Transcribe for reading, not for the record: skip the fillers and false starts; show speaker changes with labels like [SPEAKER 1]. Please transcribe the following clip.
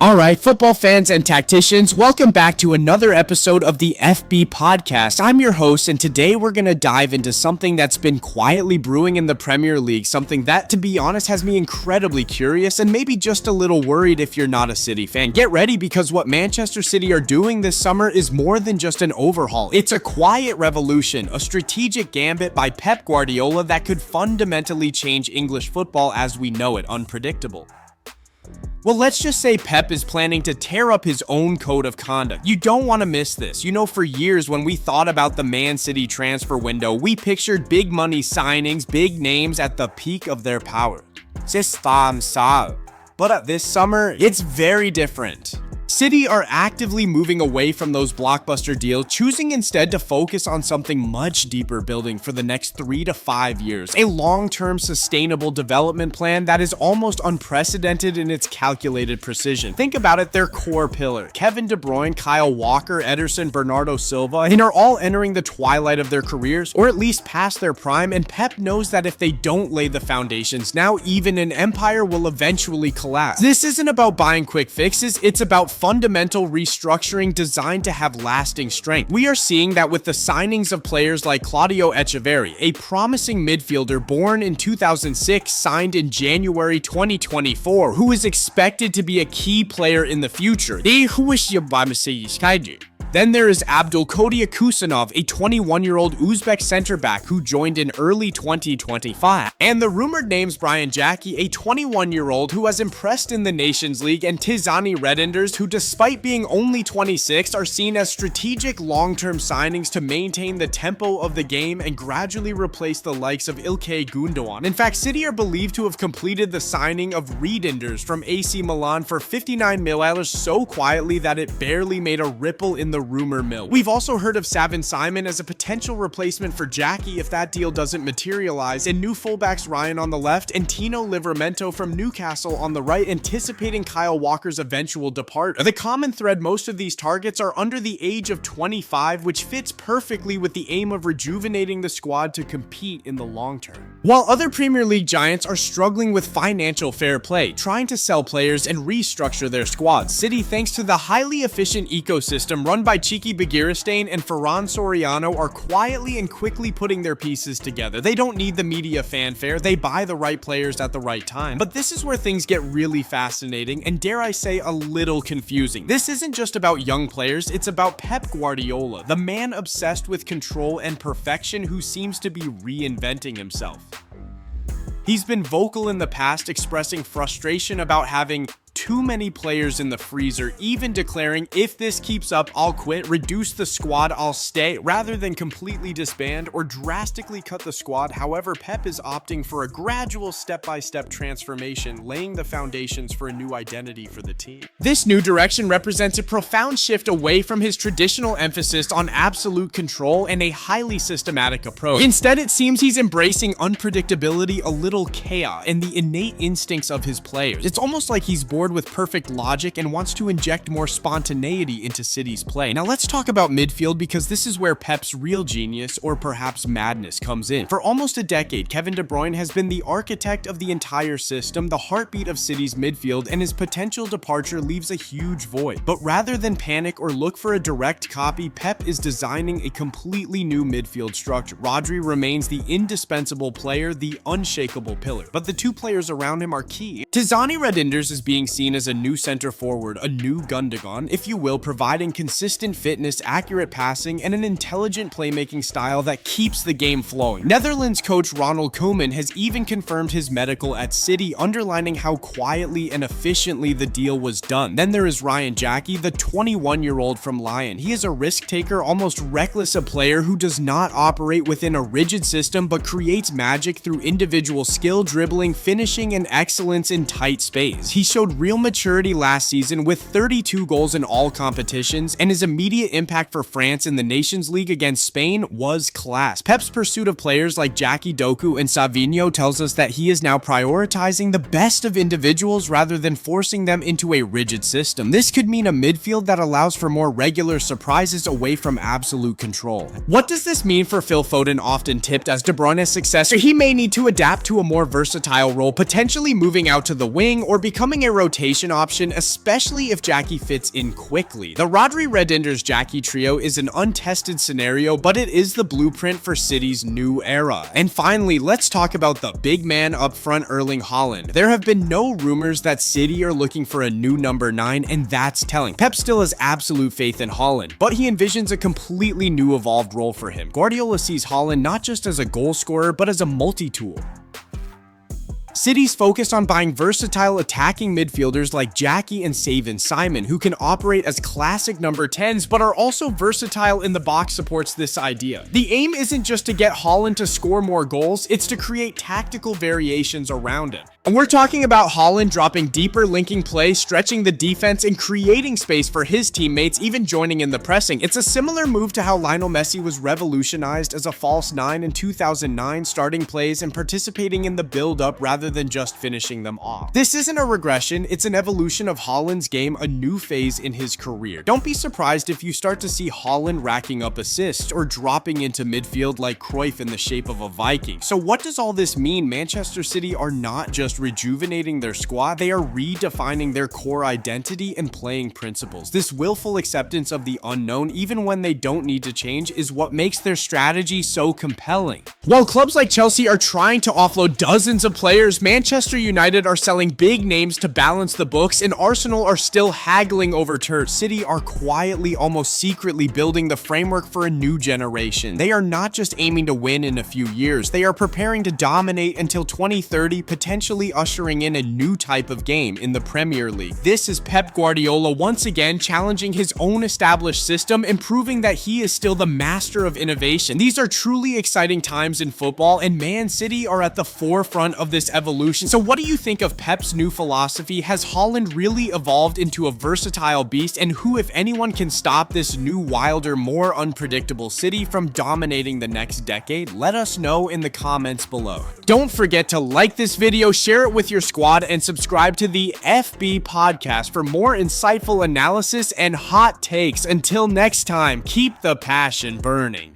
[SPEAKER 1] Alright, football fans and tacticians, welcome back to another episode of the FB Podcast. I'm your host, and today we're going to dive into something that's been quietly brewing in the Premier League, something that, to be honest, has me incredibly curious and maybe just a little worried if you're not a City fan. Get ready, because what Manchester City are doing this summer is more than just an overhaul. It's a quiet revolution, a strategic gambit by Pep Guardiola that could fundamentally change English football as we know it, unpredictable. Well, let's just say Pep is planning to tear up his own code of conduct. You don't want to miss this. You know, for years when we thought about the Man City transfer window, we pictured big money signings, big names at the peak of their power. But this summer, it's very different. City are actively moving away from those blockbuster deals, choosing instead to focus on something much deeper, building for the next 3 to 5 years. A long-term sustainable development plan that is almost unprecedented in its calculated precision. Think about it, their core pillar, Kevin De Bruyne, Kyle Walker, Ederson, Bernardo Silva, and are all entering the twilight of their careers, or at least past their prime, and Pep knows that if they don't lay the foundations, now even an empire will eventually collapse. This isn't about buying quick fixes, it's about fundamental restructuring designed to have lasting strength. We are seeing that with the signings of players like Claudio Echeveri, a promising midfielder born in 2006, signed in January 2024, who is expected to be a key player in the future. Then there is Abdul Kodia Khusanov, a 21-year-old Uzbek center-back who joined in early 2025. And the rumored names Brian Jacky, a 21-year-old who has impressed in the Nations League, and Tizani Redinders, who despite being only 26, are seen as strategic long-term signings to maintain the tempo of the game and gradually replace the likes of Ilkay Gundogan. In fact, City are believed to have completed the signing of Redinders from AC Milan for $59 million so quietly that it barely made a ripple in the rumor mill. We've also heard of Savin Simon as a potential replacement for Jacky if that deal doesn't materialize, and new fullbacks Ryan on the left and Tino Livramento from Newcastle on the right, anticipating Kyle Walker's eventual departure. The common thread: most of these targets are under the age of 25, which fits perfectly with the aim of rejuvenating the squad to compete in the long term. While other Premier League giants are struggling with financial fair play, trying to sell players and restructure their squads, City, thanks to the highly efficient ecosystem run by Jacky Begiristain and Soriano, are quietly and quickly putting their pieces together. They don't need the media fanfare, they buy the right players at the right time. But this is where things get really fascinating and, dare I say, a little confusing. This isn't just about young players, it's about Pep Guardiola, the man obsessed with control and perfection who seems to be reinventing himself. He's been vocal in the past, expressing frustration about having too many players in the freezer, even declaring, "If this keeps up, I'll quit, reduce the squad, I'll stay," rather than completely disband or drastically cut the squad. However, Pep is opting for a gradual step-by-step transformation, laying the foundations for a new identity for the team. This new direction represents a profound shift away from his traditional emphasis on absolute control and a highly systematic approach. Instead, it seems he's embracing unpredictability, a little chaos, and the innate instincts of his players. It's almost like he's bored with perfect logic and wants to inject more spontaneity into City's play. Now let's talk about midfield, because this is where Pep's real genius, or perhaps madness, comes in. For almost a decade, Kevin De Bruyne has been the architect of the entire system, the heartbeat of City's midfield, and his potential departure leaves a huge void. But rather than panic or look for a direct copy, Pep is designing a completely new midfield structure. Rodri remains the indispensable player, the unshakable pillar, but the two players around him are key. Tizani Redinders is being seen as a new center forward, a new Gundogan, if you will, providing consistent fitness, accurate passing, and an intelligent playmaking style that keeps the game flowing. Netherlands coach Ronald Koeman has even confirmed his medical at City, underlining how quietly and efficiently the deal was done. Then there is Ryan Jacky, the 21-year-old from Lyon. He is a risk taker, almost reckless a player who does not operate within a rigid system but creates magic through individual skill, dribbling, finishing, and excellence in tight space. He showed real maturity last season with 32 goals in all competitions, and his immediate impact for France in the Nations League against Spain was class. Pep's pursuit of players like Jackie Doku and Savinho tells us that he is now prioritizing the best of individuals rather than forcing them into a rigid system. This could mean a midfield that allows for more regular surprises away from absolute control. What does this mean for Phil Foden, often tipped as De Bruyne's successor? He may need to adapt to a more versatile role, potentially moving out to the wing or becoming a rotation rotation option, especially if Jacky fits in quickly. The Rodri Redinders Jacky trio is an untested scenario, but it is the blueprint for City's new era. And finally, let's talk about the big man up front, Erling Haaland. There have been no rumors that City are looking for a new number 9, and that's telling. Pep still has absolute faith in Haaland, but he envisions a completely new evolved role for him. Guardiola sees Haaland not just as a goal scorer, but as a multi-tool. City's focused on buying versatile attacking midfielders like Jacky and Simon, who can operate as classic number 10s, but are also versatile in the box. Supports this idea. The aim isn't just to get Haaland to score more goals, it's to create tactical variations around him. And we're talking about Haaland dropping deeper, linking play, stretching the defense, and creating space for his teammates, even joining in the pressing. It's a similar move to how Lionel Messi was revolutionized as a false 9 in 2009, starting plays and participating in the build-up rather than just finishing them off. This isn't a regression, it's an evolution of Haaland's game, a new phase in his career. Don't be surprised if you start to see Haaland racking up assists or dropping into midfield like Cruyff in the shape of a Viking. So what does all this mean? Manchester City are not just rejuvenating their squad, they are redefining their core identity and playing principles. This willful acceptance of the unknown, even when they don't need to change, is what makes their strategy so compelling. While clubs like Chelsea are trying to offload dozens of players, Manchester United are selling big names to balance the books, and Arsenal are still haggling over turf. City are quietly, almost secretly building the framework for a new generation. They are not just aiming to win in a few years, they are preparing to dominate until 2030, potentially ushering in a new type of game in the Premier League. This is Pep Guardiola once again challenging his own established system and proving that he is still the master of innovation. These are truly exciting times in football, and Man City are at the forefront of this evolution. So what do you think of Pep's new philosophy? Has Haaland really evolved into a versatile beast? And who, if anyone, can stop this new, wilder, more unpredictable City from dominating the next decade? Let us know in the comments below. Don't forget to like this video, share it with your squad, and subscribe to the FB podcast for more insightful analysis and hot takes. Until next time, keep the passion burning.